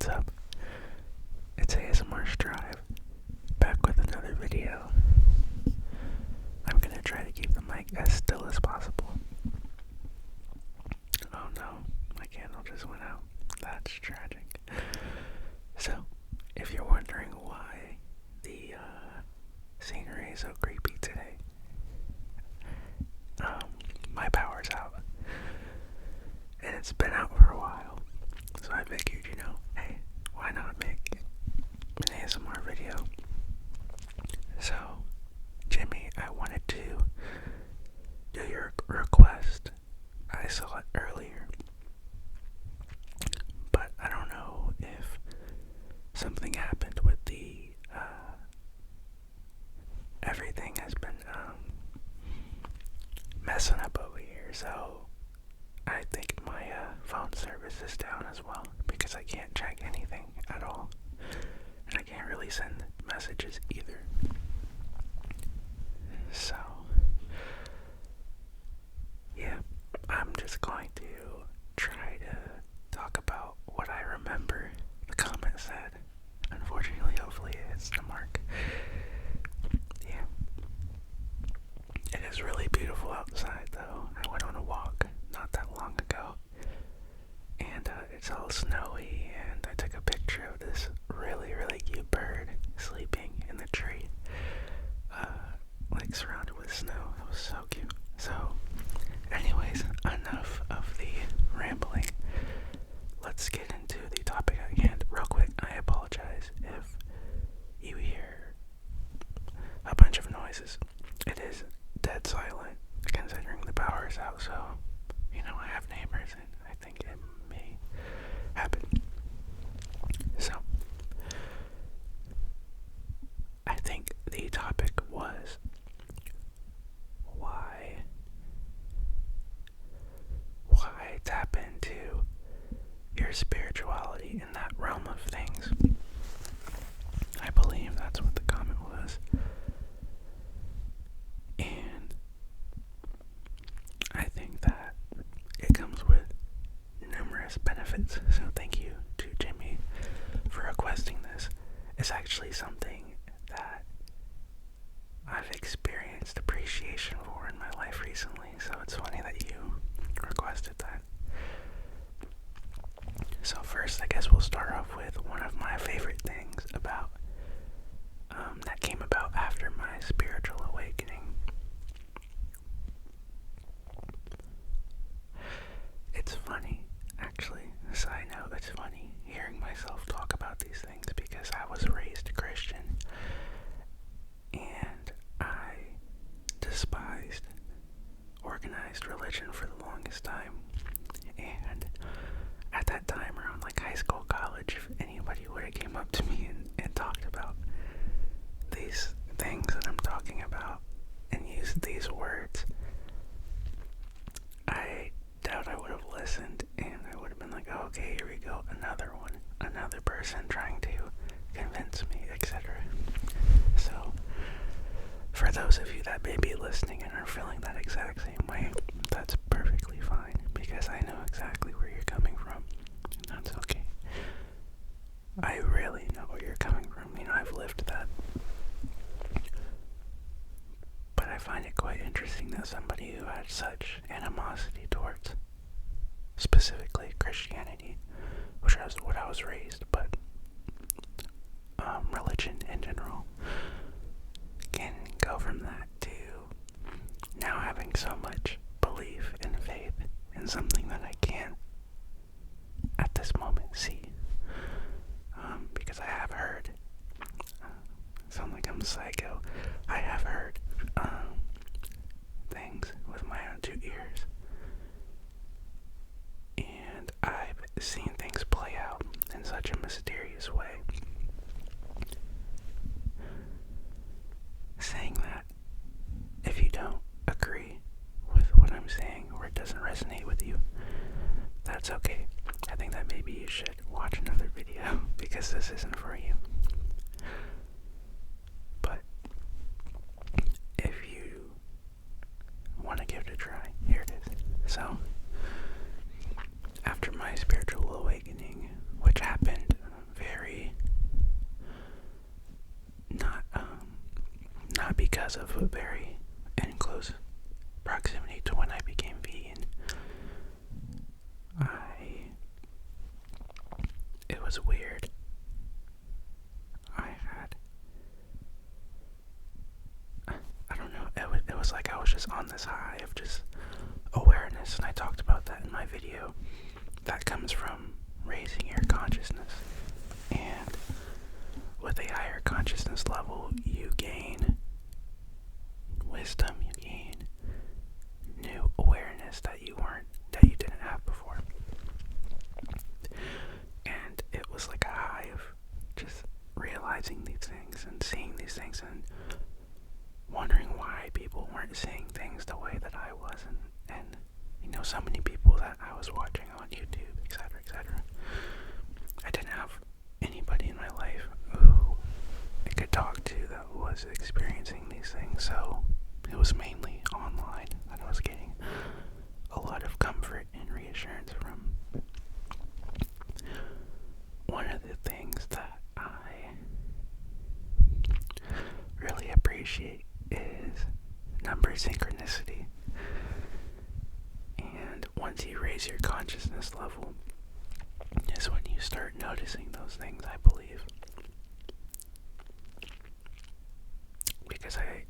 What's up? It's ASMR Strive, back with another video. I'm gonna try to keep the mic as still as possible. Oh no, my candle just went out. That's tragic. So, if you're wondering why the scenery is so creepy today, my power's out. And it's been out for a while. So I figured, hey, why not make an ASMR video? So, Jimmy, I wanted to do your request. I saw it earlier. But I don't know if something happened with the, everything has been, messing up over here. So, I think my phone service is down as well because I can't check anything at all, and I can't really send messages either. So, yeah, I'm just going to try to talk about what I remember the comment said. Unfortunately, hopefully it hits the mark. Yeah. It is really beautiful outside, though. I went on a walk not that long ago, and it's all snowy, and I took a picture of this really, really cute bird sleeping in the tree, like surrounded with snow. It was so cute. So, anyways, enough of the rambling. Let's get into the topic at hand. Real quick, I apologize if you hear a bunch of noises. It is dead silent, considering the power is out, so I have neighbors, and I think it may happen. So, I think the topic was why tap into your spirituality in that realm of things. I believe that's what the comment was. And I think that it comes with numerous benefits. So thank you to Jimmy for requesting this. It's actually something that I've experienced appreciation for in my life recently. So it's funny that you requested that. So first, I guess we'll start off with one of my favorite things about that came about after my spiritual awakening. It's funny, actually, side note, it's funny hearing myself talk about these things because I was raised Christian and I despised organized religion for the longest time. And at that time, around like high school, college, if anybody would have came up to me and talked about these things that I'm talking about and used these words, I doubt I would have listened, and I would have been like, oh, okay, here we go, another one, another person trying to convince me, etc. So, for those of you that may be listening and are feeling that exact same way, that's perfectly fine, because I know exactly where you're coming from, and that's okay. I really know where you're coming from, I've lived that. But I find it quite interesting that somebody who had such animosity towards specifically Christianity, which is what I was raised, but religion in general, can go from that to now having so much belief and faith in something that I can't at this moment see. Because I have heard, sound like I'm psycho, I have heard things with my own two ears, and I've seen things play out in such a mysterious way. Saying that, if you don't agree with what I'm saying or it doesn't resonate with you, that's okay. I think that maybe you should watch another video because this isn't for you. But if you want to give it a try, here it is. So, after my spiritual awakening, which happened because of a very in close proximity to when I became vegan, it was weird. I don't know, it was like I was just on this high of just awareness, and I talked about that in my video. That comes from raising your consciousness, and with a higher consciousness level, you gain wisdom, you gain new awareness that you didn't have before. And it was like a high of just realizing these things and seeing these things and wondering why people weren't seeing things the way that I was, and so many people that I was watching on YouTube, etc., etc. I didn't have anybody in my life who I could talk to that was experiencing these things, so it was mainly online that I was getting a lot of comfort and reassurance from. One of the things that I really appreciate is number synchronicity. And once you raise your consciousness level is when you start noticing those things, I believe. Because I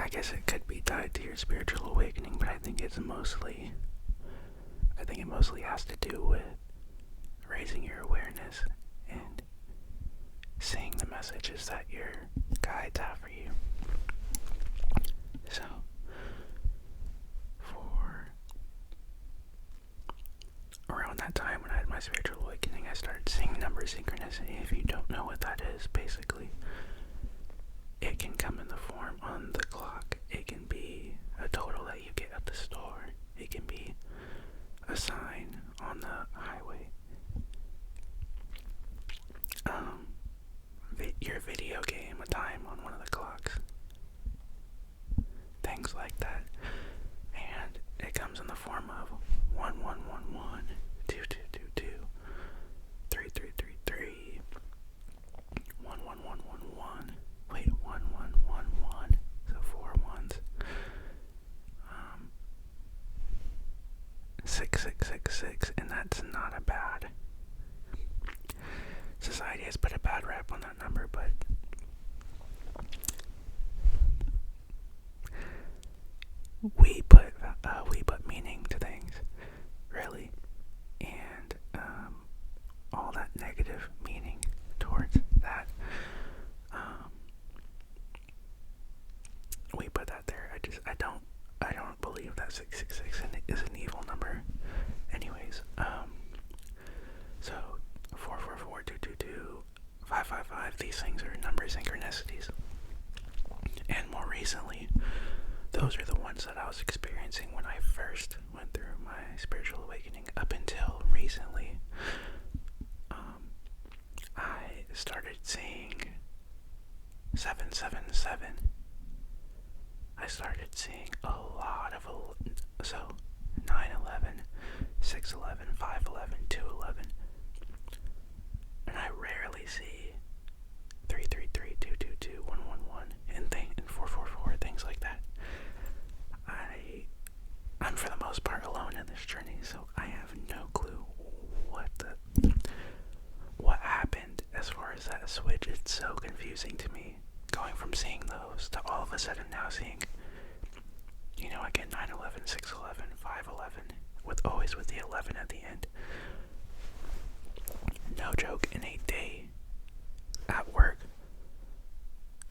guess it could be tied to your spiritual awakening, but I think it mostly has to do with raising your awareness and seeing the messages that your guides have for you. So, for around that time when I had my spiritual awakening, I started seeing number synchronicity. If you don't know what that is, basically, it can come in the form on the clock. It can be a total that you get at the store. It can be a sign on the highway. Your video game, a time on one of the clocks. Things like that. And it comes in the form of 1111, 2222, 3333, 11111. Wait, 1111. So 4 ones. 6666, and that's not a bad. Society has put a bad rap on that number, but we put meaning to things, really, and all that negative meaning towards that. We put that there. I don't believe that 666 is an evil number. Anyways, so 444, 222, 555, these things are number synchronicities. And more recently, those are the ones that I was experiencing when I first went through my spiritual awakening. Up until recently, I started seeing 777. I started seeing a lot of, 911, 611, 511, 211, and I rarely see 333, 222, 111, and 444, things like that. I'm for the most part alone in this journey, so I have no clue what happened as far as that switch. It's so confusing to me, going from seeing those to all of a sudden now seeing, I get 911, 611, 511, always with the 11 at the end. No joke, in a day at work,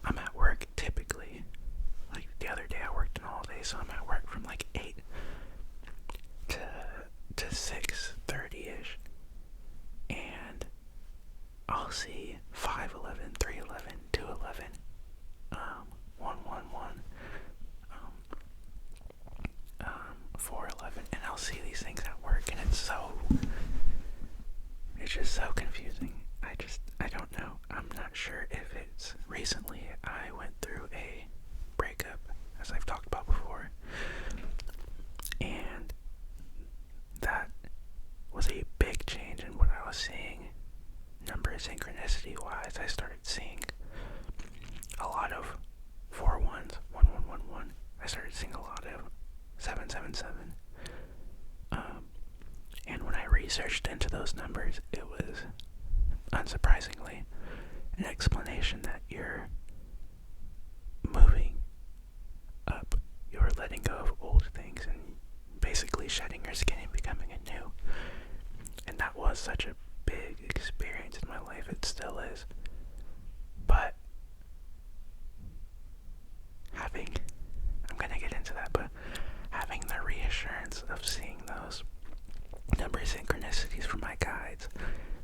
I'm at work typically, like the other day I worked an all day, so I'm at work from like 8 to 6:30ish, and I'll see 511, 311, 211, 111, 411, and I'll see these things at work, and it's just so confusing. I don't know. I'm not sure if it's recently I went through a breakup, as I've talked about before, and that was a big change in what I was seeing. Number synchronicity wise, I started seeing a lot of 4 1s, 1 researched into those numbers, it was, unsurprisingly, an explanation that you're moving up, you're letting go of old things and basically shedding your skin and becoming anew. And that was such a big experience in my life. It still is. But I'm gonna get into that, but having the reassurance of seeing those number synchronicities from my guides,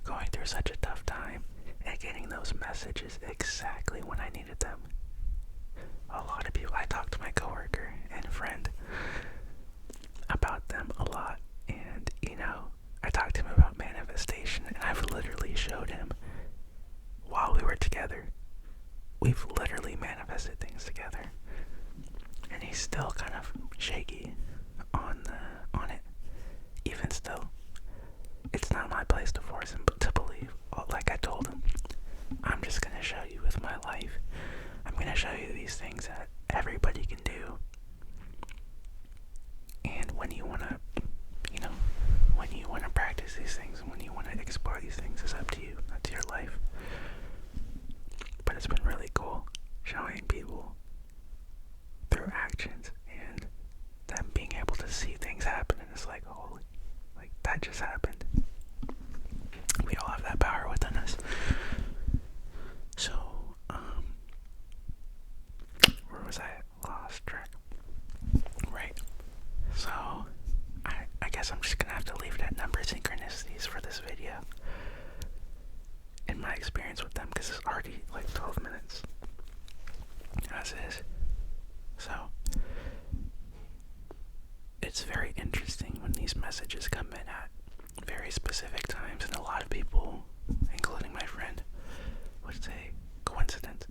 going through such a tough time, and getting those messages exactly when I needed them. A lot of people, I talked to my coworker and friend about them a lot, and I talked to him about manifestation, and I've literally showed him while we were together. We've literally manifested things together, and he's still kind of shaky on it. Even still, it's not my place to force him to believe. Like I told him, I'm just gonna show you with my life. I'm gonna show you these things that everybody can do, and when you wanna practice these things, and when you wanna explore these things, it's up to you. That's your life. But it's been really cool showing people through actions and them being able to see things happen, and it's like, holy, like that just happened. We all have that power within us. So, where was I? Lost track. Right. So, I guess I'm just gonna have to leave it at number synchronicities for this video. In my experience with them, because it's already like 12 minutes. As is. So, it's very interesting when these messages come in at very specific times, and a lot of people, including my friend, would say coincidence.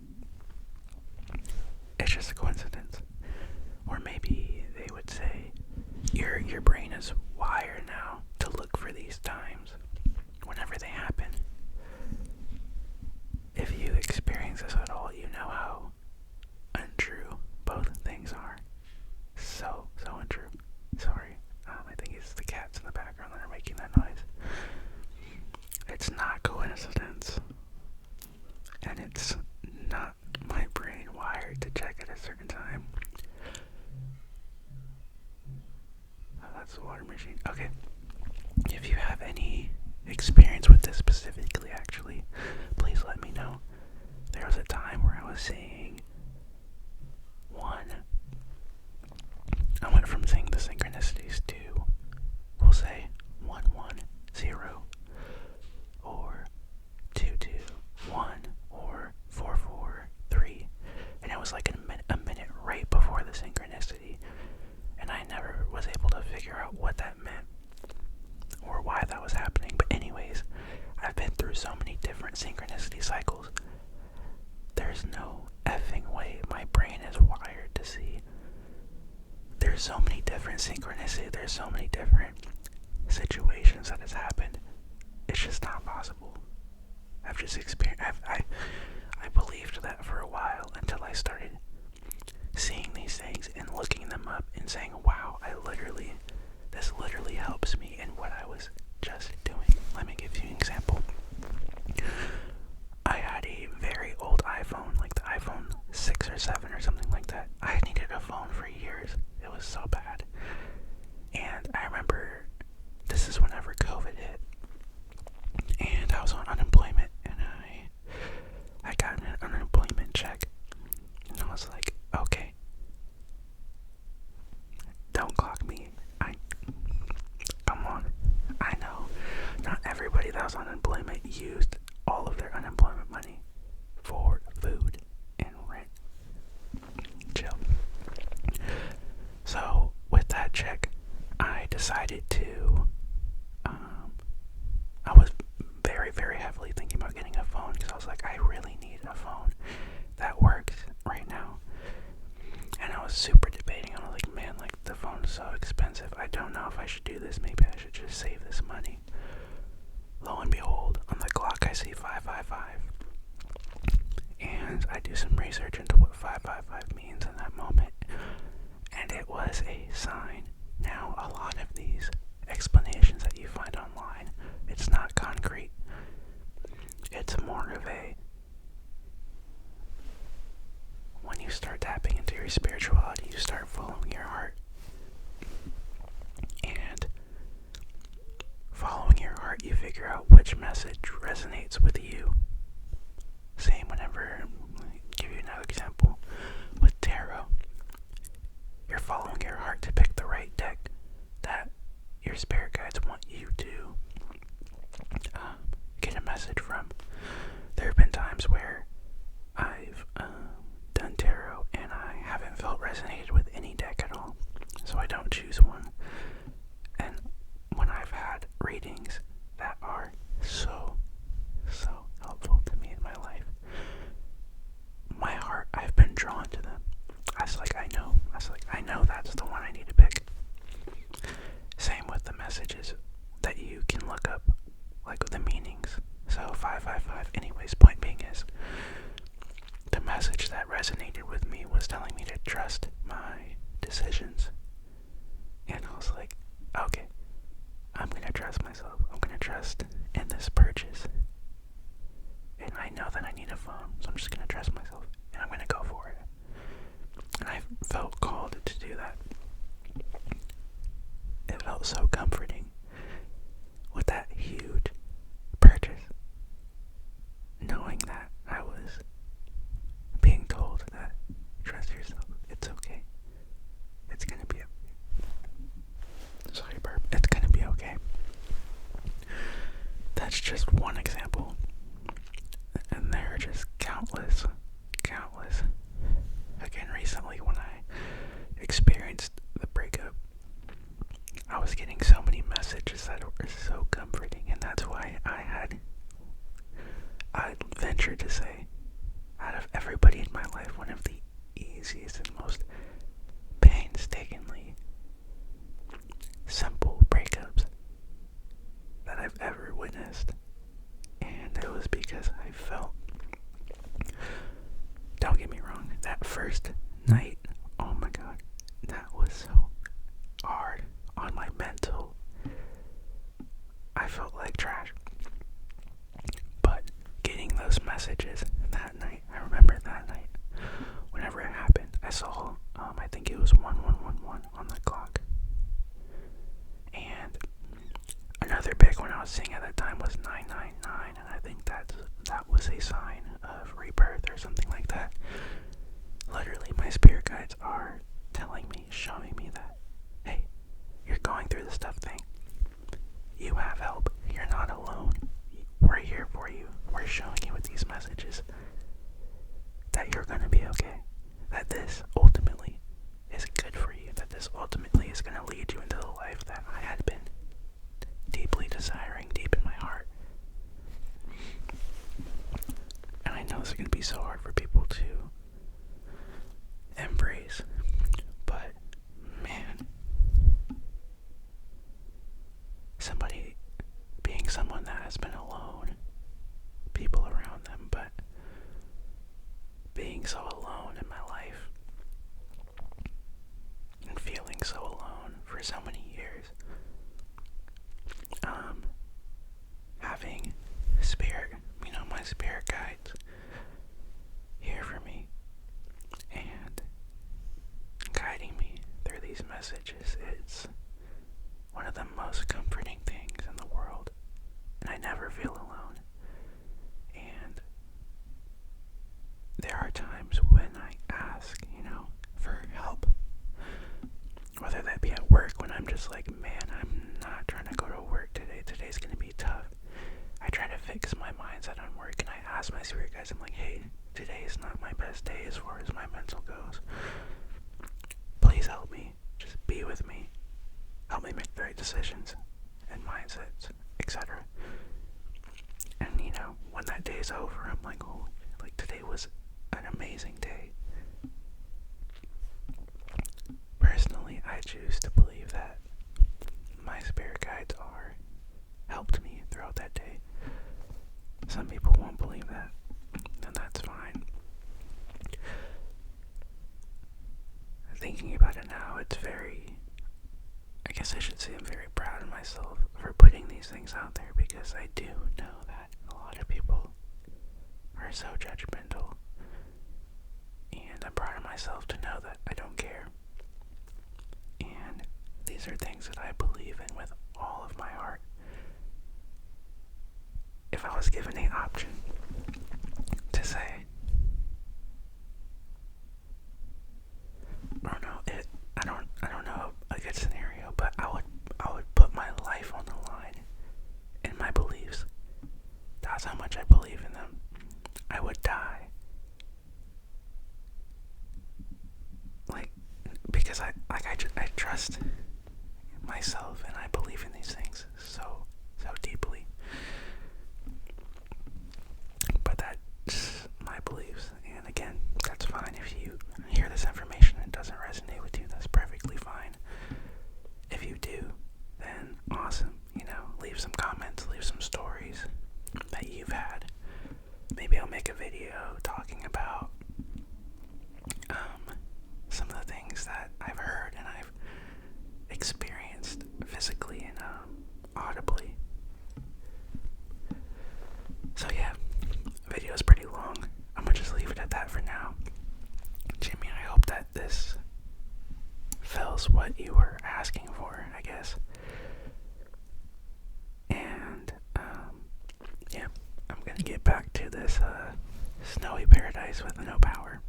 It's just a coincidence. Or maybe they would say your brain is wired now to look for these times whenever they happen. If you experience this at all, you know how untrue both things are. So untrue. Sorry. I think it's the cats in the background that are making that noise. It's not coincidence. And it's not my brain wired to check at a certain time. Oh, that's the water machine. Okay. If you have any experience with this specifically, actually, please let me know. There was a time where I was seeing I went from seeing the synchronicities to, we'll say, 110 or 221 or 443, and it was like a minute right before the synchronicity, and I never was able to figure out what that meant or why that was happening. But anyways, I've been through so many different synchronicity cycles. There's no effing way my brain is wired to see. There's so many different synchronicities, there's so many different situations that has happened. It's just not possible. I've just experienced, I believed that for a while until I started seeing these things and looking them up and saying, wow, this literally helps me in what I was just doing. Let me give you an example. I had a very old iPhone, like the iPhone 6 or 7 or something like that. I had needed a phone for years. It was so bad. And I remember this is whenever COVID hit. And I was on unemployment, and I got an unemployment check. And I was like, okay, don't clock me. Come on. I know not everybody that was on unemployment used all of their unemployment money for food and rent. Chill. So with that check, I decided to, I was very, very heavily thinking about getting a phone, because I was like, I really need a phone that works right now. And I was super debating. I was like, man, like the phone is so expensive. I don't know if I should do this. Maybe I should just save this money. Lo and behold, on the clock I see 555. And I do some research into what 555 means in that moment. And it was a sign. Now, a lot of these explanations that you find online figure out which message resonates with you. Same whenever, give you another example, with tarot. You're following your heart to pick the right deck that your spirit guides want you to get a message from. There have been times where I've done tarot and I haven't felt resonated with any deck at all, so I don't choose one. And when I've had readings that are so helpful to me in my life, my heart, I've been drawn to them. I know that's the one I need to pick. Same with the messages that you can look up, like the meanings. So 555. Anyways, point being is, the message that resonated with me was telling me to trust my decisions. And I was like, okay, I'm gonna trust myself. I'm gonna trust in this purchase. And I know that I need a phone, so I'm just gonna trust myself and I'm gonna go for it. And I felt called to do that. It felt so comforting with that huge purchase, knowing that I was being told that trust yourself, it's okay, it's gonna be okay. Sorry, burp. It's gonna be okay. That's just one example, and there are just countless. Again, recently when I experienced the breakup, I was getting so many messages that were so comforting, and that's why I'd venture to say, out of everybody in my life, one of the easiest and most painstakingly simple breakups that I've ever witnessed. And it was because I felt, don't get me wrong, that first night, oh my god, that was so hard on my mental. I felt like trash. But getting those messages that night, I remember that night, whenever it happened, I saw, I think it was 1111 on the clock. And another big one I was seeing at that time was 999, and I think that was a sign of rebirth or something like that. Literally, my spirit guides are telling me, showing me that, hey, you're going through this tough thing. You have help. You're not alone. We're here for you. We're showing you with these messages that you're going to be okay. That this ultimately is good for you. That this ultimately is going to lead you into the life that I had been deeply desiring deep in my heart. And I know it's going to be so hard for people to embrace, but man, someone that has been alone, people around them, but being so alone in my life and feeling so alone for so many years, having spirit, my spirit guides here for me and guiding me through these messages, it's one of the most comforting things in the world, and I never feel alone. And there are times when I ask, for help, whether that be at work, when I'm just like, man, I'm not trying to go to work today, today's gonna be tough. I try to fix my mindset on work, and I ask my spirit guides, I'm like, hey, today is not my best day as far as my mental goes. Please help me, just be with me, help me make the right decisions and mindsets, etc. And when that day's over, I'm like, oh, like today was an amazing day. Personally, I choose to believe that my spirit guides helped me throughout that day. Some people won't believe that, and that's fine. Thinking about it now, I guess I should say I'm very proud of myself for putting these things out there, because I do know that a lot of people are so judgmental, and I'm proud of myself to know that I don't care. And these are things that I believe in with all of my heart. was given the option to say, I don't know a good scenario, but I would put my life on the line in my beliefs. That's how much I believe in them. I would die. Like, because I trust myself and I believe in these things so deeply. But that's my beliefs. And again, that's fine if you hear this information and it doesn't resonate with you. That's perfectly fine. If you do, then awesome. Leave some comments, leave some stories that you've had. Maybe I'll make a video talking about some of the things that I've heard and I've experienced physically and audibly. So yeah, video is pretty long. I'm gonna just leave it at that for now. Jimmy, I hope that this fills what you were asking for, I guess. And yeah, I'm gonna get back to this snowy paradise with no power.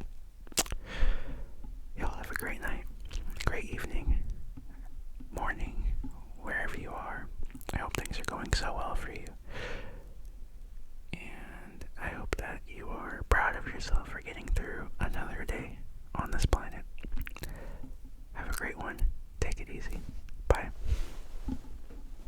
Y'all have a great night, great evening, morning, wherever you are. I hope things are going so well for you. And I hope that you are proud of yourself for getting through another day on this planet. Have a great one. Take it easy.